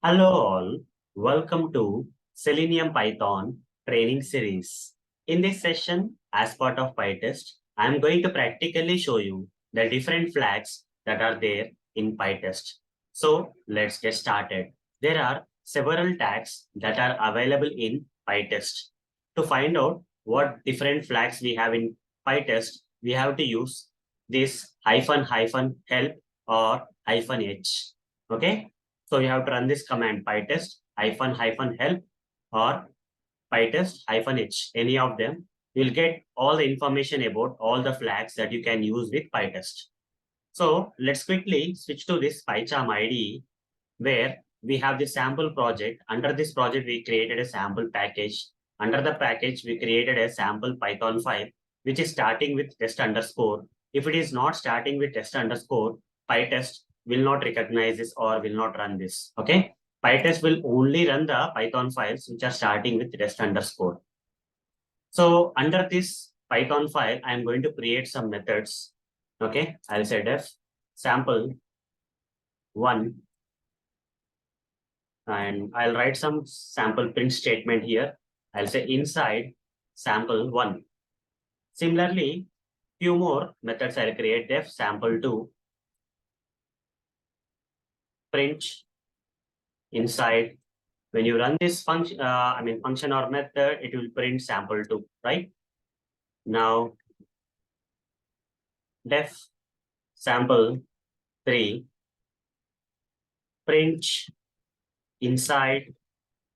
Hello all, welcome to Selenium Python Training Series. In this session, as part of PyTest, I am going to practically show you the different flags that are there in PyTest. So let's get started. There are several tags that are available in PyTest. To find out what different flags we have in PyTest, we have to use this -help or -h. Okay. So you have to run this command pytest -help or pytest -h, any of them. You'll get all the information about all the flags that you can use with pytest. So let's quickly switch to this PyCharm IDE where we have the sample project. Under this project, we created a sample package. Under the package, we created a sample Python file, which is starting with test underscore. If it is not starting with test underscore, PyTest will not recognize this or will not run this. Okay. PyTest will only run the Python files which are starting with test underscore. So under this Python file, I'm going to create some methods. Okay. I'll say def sample one, and I'll write some sample print statement here. I'll say inside sample one. Similarly, few more methods I'll create. Def sample two, print inside. When you run this function, function or method, it will print sample two, right? Now, def sample three, print inside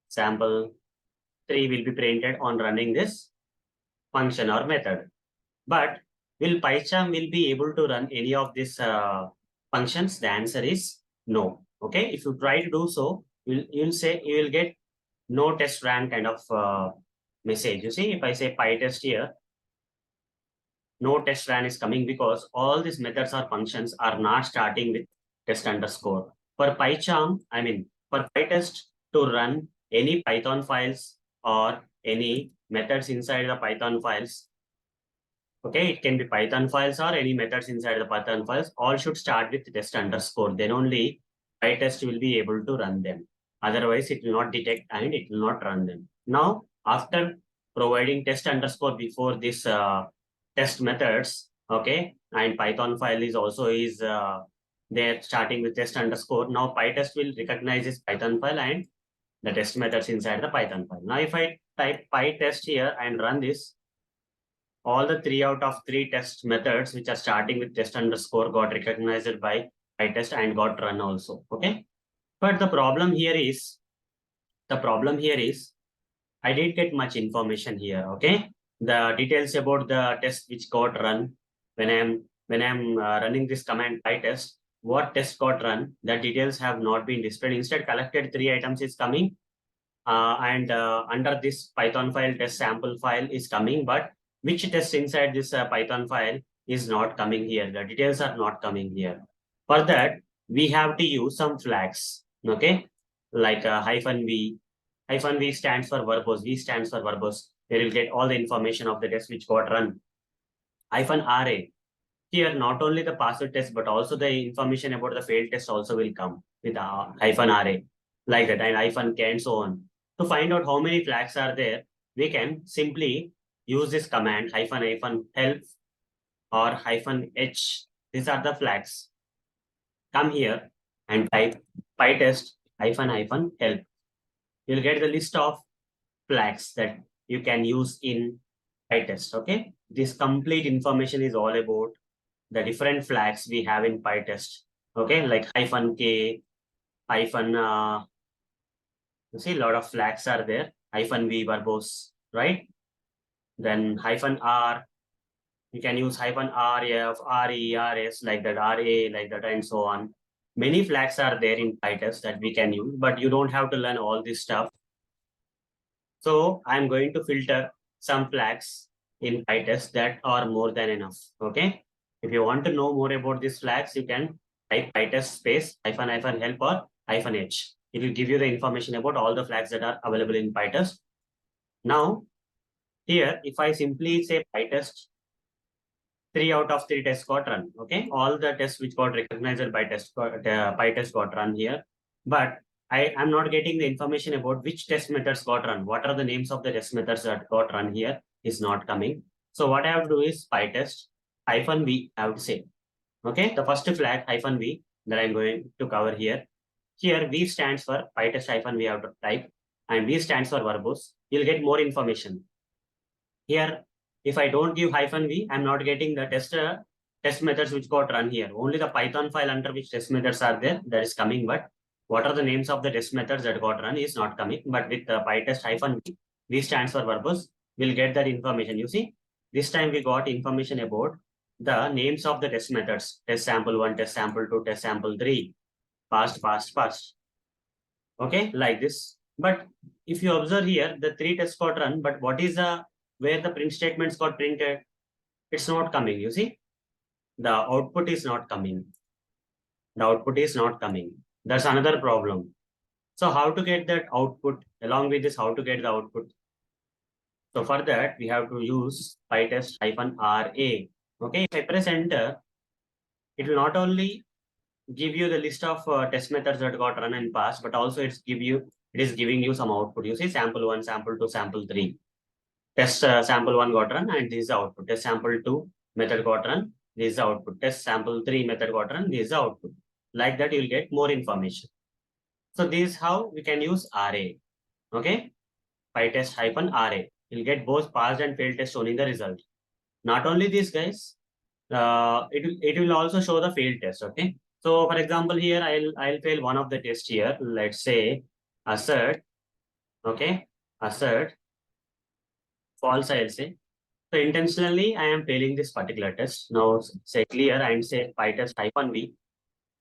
sample three will be printed on running this function or method. But will PyCharm will be able to run any of these functions? The answer is no. Okay, if you try to do so, you'll say you will get no test ran kind of message. You see, if I say PyTest here, no test ran is coming because all these methods or functions are not starting with test underscore. For PyCharm, for PyTest to run any Python files or any methods inside the Python files, okay, it can be Python files or any methods inside the Python files. All should start with test underscore. Then only PyTest will be able to run them. Otherwise, it will not detect and it will not run them. Now, after providing test underscore before this test methods, okay, and Python file is also there starting with test underscore. Now, PyTest will recognize this Python file and the test methods inside the Python file. Now, if I type PyTest here and run this, all the 3 out of 3 test methods which are starting with test underscore got recognized by PyTest and got run also. Okay. But the problem here is I didn't get much information here. Okay. The details about the test which got run when I'm running this command PyTest, what test got run, the details have not been displayed. Instead, collected 3 items is coming. And under this Python file, test sample file is coming, but which test inside this Python file is not coming here. The details are not coming here. For that, we have to use some flags, okay? Like -v. -v stands for verbose. V stands for verbose. There will get all the information of the test which got run. -ra. Here, not only the password test, but also the information about the failed test also will come with -ra, like that, and -k and so on. To find out how many flags are there, we can simply use this command -help or -h. These are the flags. Come here and type pytest -help. You'll get the list of flags that you can use in PyTest. Okay, this complete information is all about the different flags we have in PyTest. Okay, like -k, you see a lot of flags are there. -v verbose, right? Then -r, you can use -rf, re, rs, like that, ra, like that, and so on. Many flags are there in PyTest that we can use, but you don't have to learn all this stuff. So I'm going to filter some flags in PyTest that are more than enough. Okay. If you want to know more about these flags, you can type PyTest space -help or -h. It will give you the information about all the flags that are available in PyTest. Now, here, if I simply say PyTest, 3 out of 3 tests got run. Okay, all the tests which got recognized by PyTest got run here. But I'm not getting the information about which test methods got run. What are the names of the test methods that got run here is not coming. So what I have to do is PyTest -v, I would say. Okay, the first flag -v that I'm going to cover here. Here V stands for PyTest -v, have to type, and V stands for verbose. You'll get more information. Here, if I don't give -v, I'm not getting the test methods which got run here. Only the Python file under which test methods are there that is coming, but what are the names of the test methods that got run is not coming. But with the PyTest -v, V stands for verbose, we'll get that information. You see, this time we got information about the names of the test methods: test sample 1, test sample 2, test sample 3, past. Okay, like this. But if you observe here, the 3 tests got run, but what is the where the print statements got printed? It's not coming. You see, the output is not coming. The output is not coming. That's another problem. So how to get that output? Along with this, how to get the output? So for that, we have to use PyTest -ra. Okay, if I press enter, it will not only give you the list of test methods that got run and passed, but also it is giving you some output. You see, sample 1, sample 2, sample 3. Test sample 1 got run, and this is the output. Test sample 2 method got run, this is the output. Test sample 3 method got run, this is the output. Like that, you'll get more information. So this is how we can use array. Okay, PyTest -ra. You'll get both passed and failed test shown in the result. Not only this, guys, it will also show the failed test. Okay, so for example, here I'll fail one of the tests here. Let's say assert. Okay, assert false, I'll say. So intentionally, I am failing this particular test. Now say clear and say PyTest -v.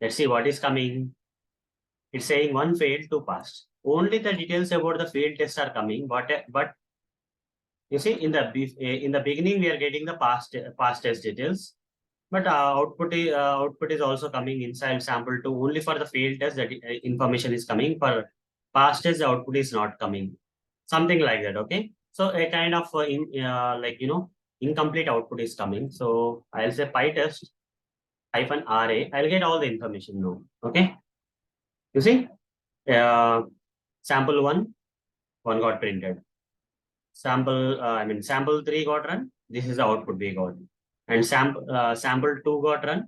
Let's see what is coming. It's saying 1 failed, 2 passed. Only the details about the failed tests are coming. But you see, in the beginning, we are getting the past test details. But output is also coming inside sample 2. Only for the failed test that information is coming. For past test, the output is not coming. Something like that. Okay. So a kind of incomplete output is coming. So I'll say PyTest -ra. I'll get all the information now. Okay. You see, uh, sample 1 got printed. Sample 3 got run. This is the output we got. And sample 2 got run.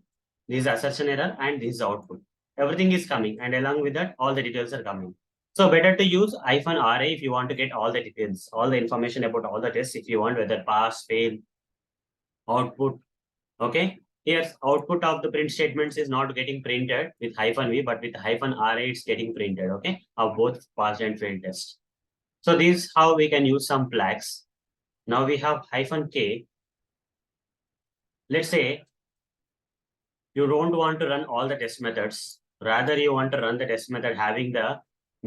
This is assertion error, and this is the output. Everything is coming, and along with that, all the details are coming. So better to use -ra if you want to get all the details, all the information about all the tests. If you want whether pass, fail, output. Okay. Here, output of the print statements is not getting printed with -v, but with -ra, it's getting printed. Okay, of both pass and fail tests. So this is how we can use some flags. Now we have -k. Let's say you don't want to run all the test methods. Rather, you want to run the test method having the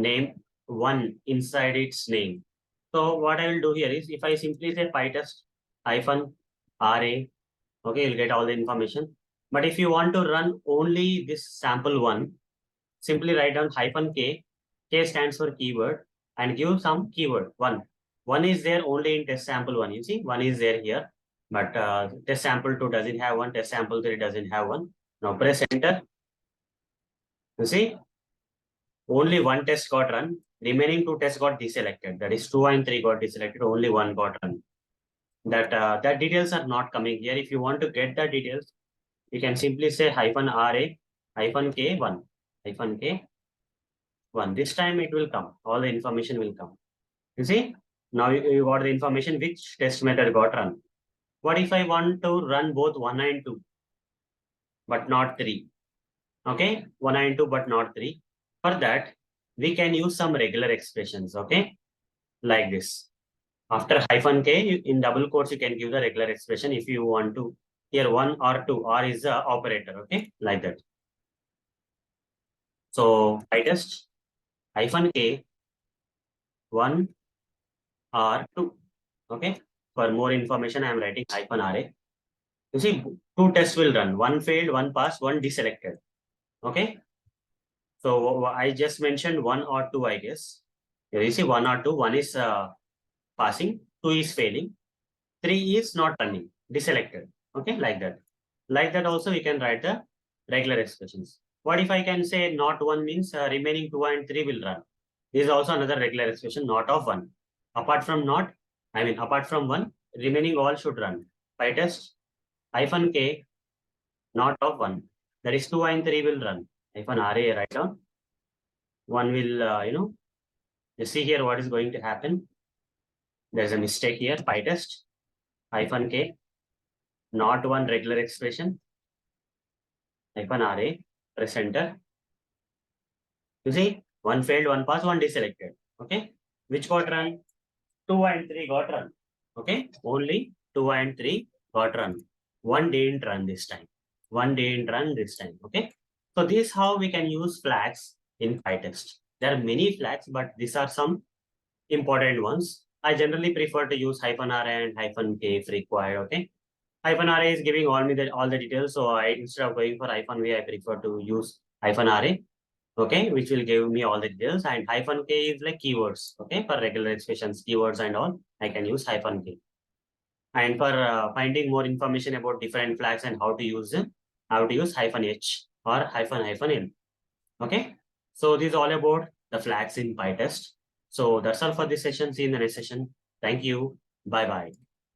name 1 inside its name. So what I will do here is if I simply say PyTest -ra, okay, you'll get all the information. But if you want to run only this sample 1, simply write down -k. K stands for keyword, and give some keyword 1. 1 is there only in test sample 1. You see, 1 is there here. But test sample 2 doesn't have 1. Test sample 3 doesn't have 1. Now press enter. You see, only 1 test got run. Remaining 2 tests got deselected. That is 2 and 3 got deselected. Only 1 got run. That details are not coming here. If you want to get the details, you can simply say -ra -k1 -k1. This time it will come. All the information will come. You see, now you got the information which test method got run. What if I want to run both 1 and 2, but not 3? Okay, 1 and 2, but not 3. For that, we can use some regular expressions. Okay, like this. After -k, in double quotes, you can give the regular expression if you want to. Here 1 or 2, or is the operator. Okay, like that. So PyTest -k 1 or 2. Okay. For more information, I am writing -ra. You see, 2 tests will run. 1 failed, 1 passed, 1 deselected. Okay. So I just mentioned 1 or 2, I guess. Here you see 1 or 2. 1 is passing, 2 is failing, 3 is not running, deselected. Okay, like that. Like that also, we can write the regular expressions. What if I can say not 1 means remaining 2 and 3 will run? This is also another regular expression, not of 1. Apart from not, apart from 1, remaining all should run. PyTest hyphen k, not of 1. That is 2 and 3 will run. Hyphen RA, write down. 1 will, you see here what is going to happen. There's a mistake here. PyTest hyphen k, not 1 regular expression. Hyphen RA, press enter. You see, 1 failed, 1 passed, 1 deselected. Okay. Which got run? 2 and 3 got run. Okay. Only 2 and 3 got run. 1 didn't run this time. 1 didn't run this time. Okay. So this is how we can use flags in PyTest. There are many flags, but these are some important ones. I generally prefer to use hyphen R and hyphen K if required. Okay. Hyphen RA is giving all the details. So instead of going for hyphen V, I prefer to use hyphen RA. Okay, which will give me all the details, and hyphen K is like keywords. Okay, for regular expressions, keywords and all, I can use hyphen K. And for finding more information about different flags and how to use them, I have to use hyphen H or hyphen L. Okay, so this is all about the flags in PyTest. So that's all for this session. See you in the next session. Thank you. Bye bye.